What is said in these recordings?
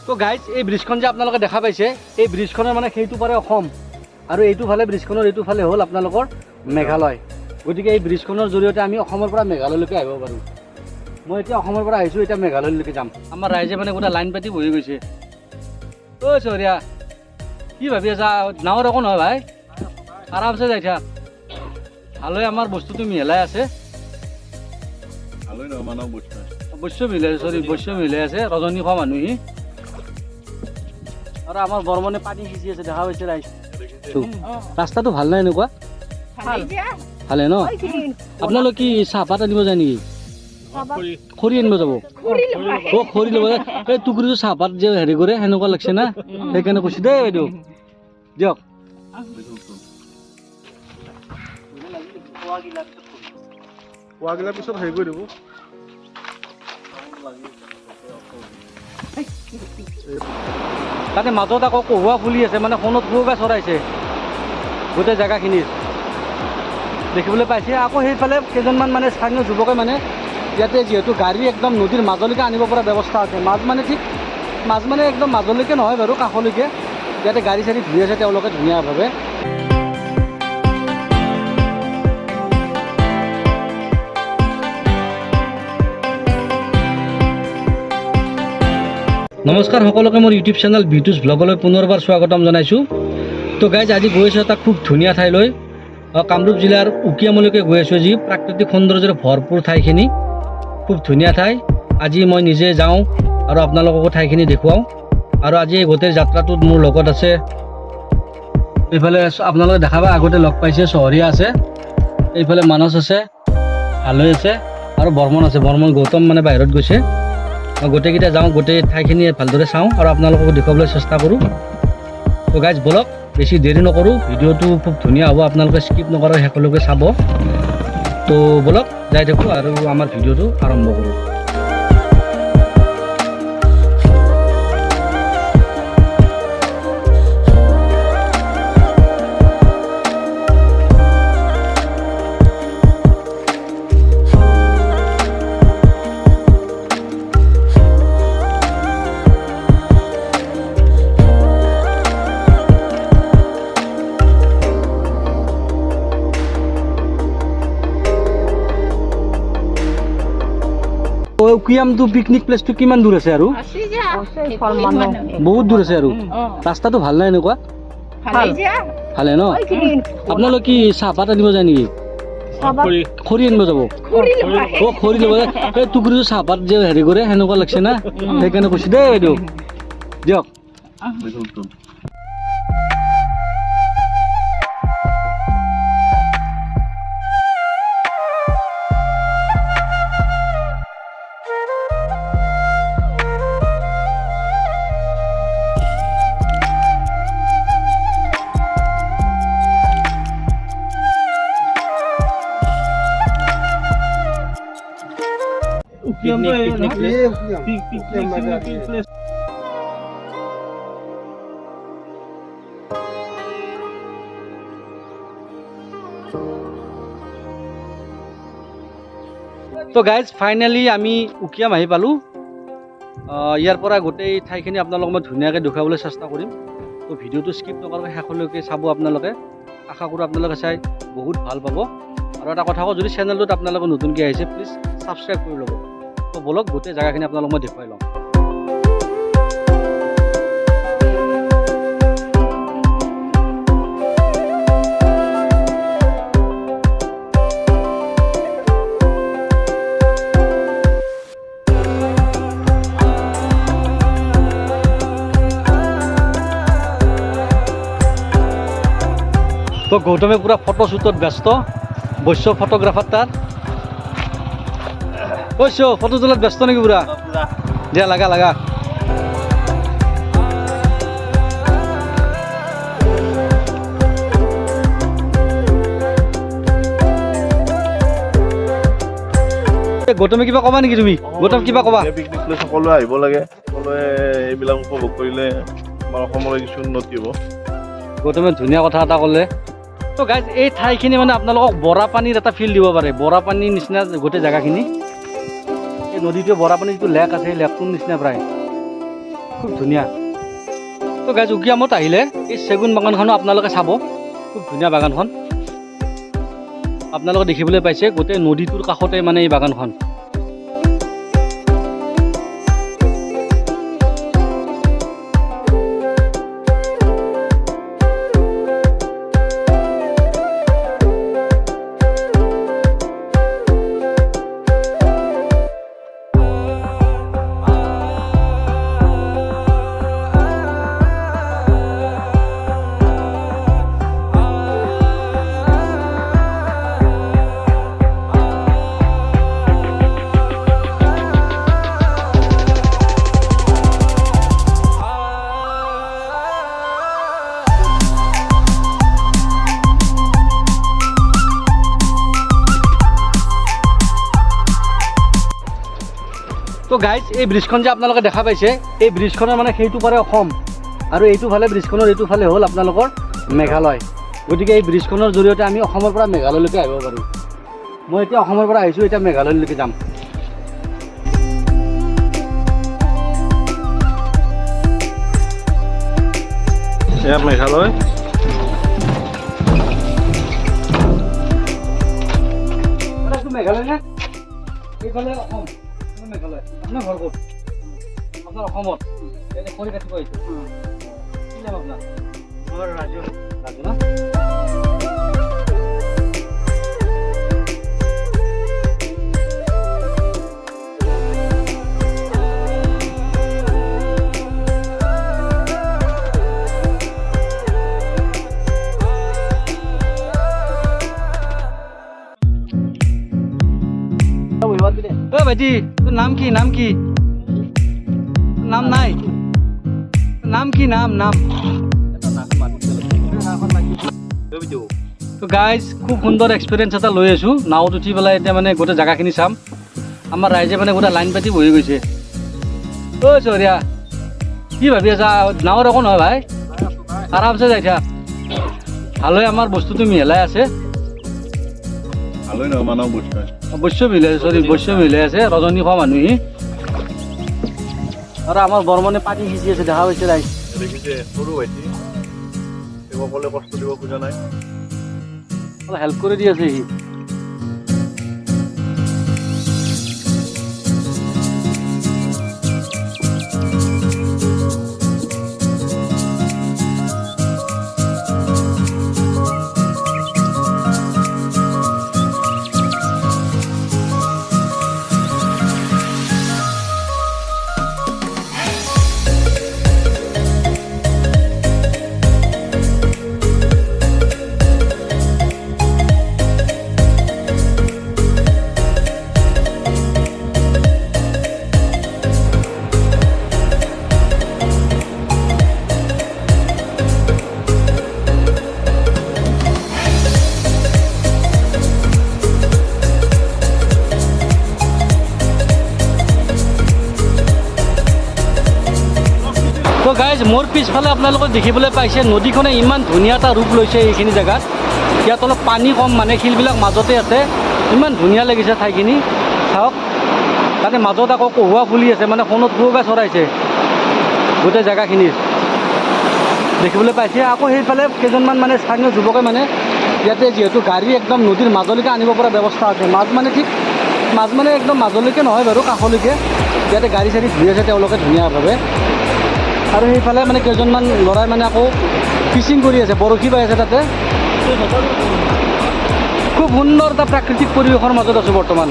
তো গাইজ এই ব্ৰিজখন যে আপোনালোকে দেখা পাইছে এই ব্ৰিজখনৰ মানে সেইটো পাৰে অসম আৰু এইটো ফালে ব্ৰিজখনৰ এইটো ফালে হ'ল আপোনালোকৰ মেঘালয়। গতিকে এই ব্ৰিজখনৰ জৰিয়তে আমি অসমৰ পৰা মেঘালয়লৈকে আহিব পাৰোঁ। মই এতিয়া অসমৰ পৰা আহিছোঁ, এতিয়া মেঘালয়লৈকে যাম। আমাৰ ৰাইজে মানে গোটেই লাইন পাতি বহি গৈছে। ঐ চহৰীয়া কি ভাবি আছা? নাৱৰ একো নহয় ভাই, আৰামছে যাই থাক। ভালই আমাৰ বস্তুটো মিহলাই আছে, বস্য মিলাই আছে। ৰজনী খোৱা মানুহ আৰু আমাৰ বৰ্মনে পানী সিঁচি আছে, দেখা পাইছে ৰাইজ। ৰাস্তাটো ভাল নাই এনেকুৱা? ভালে ন? আপোনালোক কি চাহপাত আনিব যায় নেকি? খৰি আনিব যাব? অ' খৰি ল'ব যায়। এই টুকুৰিটো চাহপাত যে হেৰি কৰে সেনেকুৱা লাগছে না, সেইকাৰণে কৈছোঁ দেই বাইদেউ। দিয়ক পোৱাগিলা পিছত হেৰি কৰি দিব। তাতে মাজত আকৌ কহুৱা ফুলি আছে, মানে সোণত সুৰগা চৰাইছে গোটেই জেগাখিনিত দেখিবলৈ পাইছে। আকৌ সেইফালে কেইজনমান মানে স্থানীয় যুৱকে মানে ইয়াতে যিহেতু গাড়ী একদম নদীৰ মাজলৈকে আনিব পৰা ব্যৱস্থা আছে। মাছ মানে একদম মাজলৈকে নহয় বাৰু, কাষলৈকে ইয়াতে গাড়ী চাড়ী ধুই আছে তেওঁলোকে ধুনীয়াভাৱে। নমস্কাৰ সকলোকে মোৰ ইউটিউব চেনেল বিটুছ ব্লগলৈ পুনৰবাৰ স্বাগতম জনাইছোঁ। তো গাইজ আজি গৈ আছোঁ এটা খুব ধুনীয়া ঠাইলৈ, কামৰূপ জিলাৰ উকিয়ামলৈকে গৈ আছোঁ। যি প্ৰাকৃতিক সৌন্দৰ্যৰে ভৰপূৰ ঠাইখিনি, খুব ধুনীয়া ঠাই। আজি মই নিজে যাওঁ আৰু আপোনালোককো ঠাইখিনি দেখুৱাওঁ। আৰু আজি এই গোটেই যাত্ৰাটোত মোৰ লগত আছে, এইফালে আপোনালোকে দেখা পায় আগতে লগ পাইছে চহৰীয়া আছে, এইফালে মানস আছে, আলৈ আছে আৰু বৰ্মন আছে। বৰ্মন গৌতম মানে বাহিৰত গৈছে। গোটেইকেইটা যাওঁ, গোটেই ঠাইখিনি ভালদৰে চাওঁ আৰু আপোনালোকক দেখুৱাবলৈ চেষ্টা কৰোঁ। তো গাইজ বলক, বেছি দেৰি নকৰোঁ, ভিডিঅ'টো খুব ধুনীয়া হ'ব, আপোনালোকে স্কিপ নকৰাকৈ শেষলৈকে চাব। তো বলক যাই থাকোঁ আৰু আমাৰ ভিডিঅ'টো আৰম্ভ কৰোঁ। উকিয়ামটো পিকনিক প্লেচটো কিমান দূৰ আছে? আৰু বহুত দূৰ আছে আৰু ৰাস্তাটো ভাল নাই এনেকুৱা? ভালে ন? আপোনালোক কি চাহপাত আনিব যায় নেকি? খৰি আনিব যাব? অ' খৰি ল'ব যায়। এই টুকুৰিটো চাহপাত যে হেৰি কৰে সেনেকুৱা লাগছে না, সেইকাৰণে কৈছোঁ দেই বাইদেউ। দিয়ক তো গাইজ ফাইনেলি আমি উকিয়াম আহি পালোঁ। ইয়াৰ পৰা গোটেই ঠাইখিনি আপোনালোকক মই ধুনীয়াকৈ দেখুৱাবলৈ চেষ্টা কৰিম। তো ভিডিঅ'টো স্কিপ নকৰাকৈ শেষলৈকে চাব আপোনালোকে। আশা কৰোঁ আপোনালোকে চাই বহুত ভাল পাব। আৰু এটা কথা কওঁ, যদি চেনেলটোত আপোনালোকে নতুনকৈ আহিছে প্লিজ ছাবস্ক্ৰাইব কৰি ল'ব। তো বলক গোটেই জেগাখিনি আপোনালোকক মই দেখুৱাই লওঁ। তো গৌতমে পুৰা ফটোশ্বুটত ব্যস্ত, বৈশ্য ফটোগ্ৰাফাৰ তাৰ। বৈশ্য ফটো তোলাত ব্যস্ত নেকি পুৰা? দিয়া লাগা লাগা। গৌতমে কিবা ক'বা নেকি তুমি? গৌতম কিবা ক'বা? পিকনিক প্লেচ সকলোৱে আহিব লাগে, সকলোৱে এইবিলাক উপভোগ কৰিলে আমাৰ অসমৰ কিছু উন্নতি হ'ব। গৌতমে ধুনীয়া কথা এটা ক'লে। তো গাইজ এই ঠাইখিনি মানে আপোনালোকক বৰা পানীৰ এটা ফিল দিব পাৰে, বৰা পানীৰ নিচিনা গোটেই জেগাখিনি। এই নদীটোৱে বৰা পানীৰ যিটো লেক আছে সেই লেকটোৰ নিচিনা প্ৰায়। খুব ধুনীয়া। তো গাইজ উকিয়ামত আহিলে এই চেগুন বাগানখনো আপোনালোকে চাব, খুব ধুনীয়া বাগানখন। আপোনালোকে দেখিবলৈ পাইছে গোটেই নদীটোৰ কাষতে মানে এই বাগানখন। তো গাইজ এই ব্ৰিজখন যে আপোনালোকে দেখা পাইছে, এই ব্ৰিজখনৰ মানে সেইটো পাৰে অসম আৰু এইটো ফালে ব্ৰিজখনৰ এইটো ফালে হ'ল আপোনালোকৰ মেঘালয়। গতিকে এই ব্ৰিজখনৰ জৰিয়তে আমি অসমৰ পৰা মেঘালয়লৈকে আহিব পাৰোঁ। মই এতিয়া অসমৰ পৰা আহিছোঁ, এতিয়া মেঘালয়লৈকে যাম। এয়া মেঘালয়। মেঘালয় নে এইফালে অসম? মেঘালয়। আপোনাৰ ঘৰ ক'ত? আপোনাৰ অসমত খৰি কাটিব আহিছে। কি নাম আপোনাৰ? মোৰ ৰাজু। ৰাজু না? ভাইটি তোৰ নাম কি? নাম কি? নাম নাই? নাম কি? নাম তো গাইজ খুব সুন্দৰ এক্সপিৰিয়েঞ্চ এটা লৈ আছোঁ। নাৱত উঠি পেলাই এতিয়া মানে গোটেই জেগাখিনি চাম। আমাৰ ৰাইজে মানে গোটেই লাইন পাতি বহি গৈছে। ঐ চহৰীয়া কি ভাবি আছা? নাৱত একো নহয় ভাই, আৰামছে যাই থাক। ভাললৈ আমাৰ বস্তুটো মিহলাই আছে। ভালোই নহয় মানৱ বস্তু বৈশ্য মিলাই আছে। ৰজনী খোৱা মানুহে আৰু আমাৰ বৰ্মনে পানী সিঁচি আছে, দেখা পাইছে ৰাইজ। দেখিছে সৰু ভাইটি, তেওঁ অকলে কষ্ট দিব খোজা নাই, অলপ হেল্প কৰি দি আছে সি। তো গাইজ মোৰ পিছফালে আপোনালোকে দেখিবলৈ পাইছে নদীখনে ইমান ধুনীয়া এটা ৰূপ লৈছে এইখিনি জেগাত। ইয়াত অলপ পানী কম, মানে শিলবিলাক মাজতে আছে। ইমান ধুনীয়া লাগিছে ঠাইখিনি চাওক। তাতে মাজত আকৌ কহুৱা ফুলি আছে, মানে সোণত কুহুৱা চৰাইছে গোটেই জেগাখিনিৰ দেখিবলৈ পাইছে। আকৌ সেইফালে কেইজনমান মানে স্থানীয় যুৱকে মানে ইয়াতে যিহেতু গাড়ী একদম নদীৰ মাজলৈকে আনিব পৰা ব্যৱস্থা আছে। মাছ মানে একদম মাজলৈকে নহয় বাৰু, কাষলৈকে ইয়াতে গাড়ী চাড়ী ধুই আছে তেওঁলোকে ধুনীয়াভাৱে। আৰু সেইফালে মানে কেইজনমান ল'ৰাই মানে আকৌ ফিচিং কৰি আছে, বৰশী বাই আছে তাতে। খুব সুন্দৰ এটা প্ৰাকৃতিক পৰিৱেশৰ মাজত আছোঁ বৰ্তমান।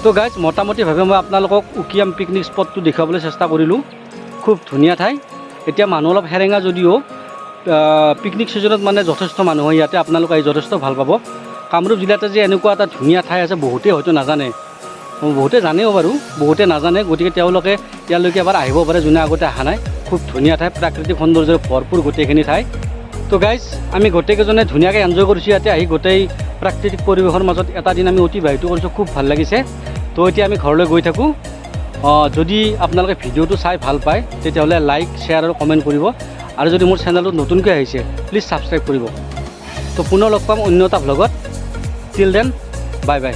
তো গাইজ মোটামুটিভাৱে মই আপোনালোকক উকিয়াম পিকনিক স্পটটো দেখুৱাবলৈ চেষ্টা কৰিলোঁ। খুব ধুনীয়া ঠাই। এতিয়া মানুহ অলপ সেৰেঙা যদিও পিকনিক ছিজনত মানে যথেষ্ট মানুহ হয় ইয়াতে, আপোনালোকে আহি যথেষ্ট ভাল পাব। কামৰূপ জিলাতে যে এনেকুৱা এটা ধুনীয়া ঠাই আছে বহুতেই হয়তো নাজানে, বহুতে জানেও বাৰু, বহুতে নাজানে। গতিকে তেওঁলোকে ইয়ালৈকে এবাৰ আহিব পাৰে যোনে আগতে অহা নাই। খুব ধুনীয়া ঠাই, প্ৰাকৃতিক সৌন্দৰ্যৰে ভৰপূৰ গোটেইখিনি ঠাই। তো গাইজ আমি গোটেইকেইজনে ধুনীয়াকৈ এনজয় কৰিছোঁ ইয়াতে আহি গোটেই প্ৰাকৃতিক পৰিৱেশৰ মাজত এটা দিন আমি অতিবাহিত কৰিছোঁ খুব ভাল লাগিছে তো এতিয়া আমি ঘৰলৈ গৈ থাকোঁ যদি আপোনালোকে ভিডিঅ'টো চাই ভাল পায় তেতিয়াহ'লে লাইক শ্বেয়াৰ আৰু কমেণ্ট কৰিব আৰু যদি মোৰ চেনেলটো নতুনকৈ আহিছে প্লিজ ছাবস্ক্ৰাইব কৰিব তো পুনৰ লগ পাম অন্য এটা ভ্লগত টিল দেন বাই বাই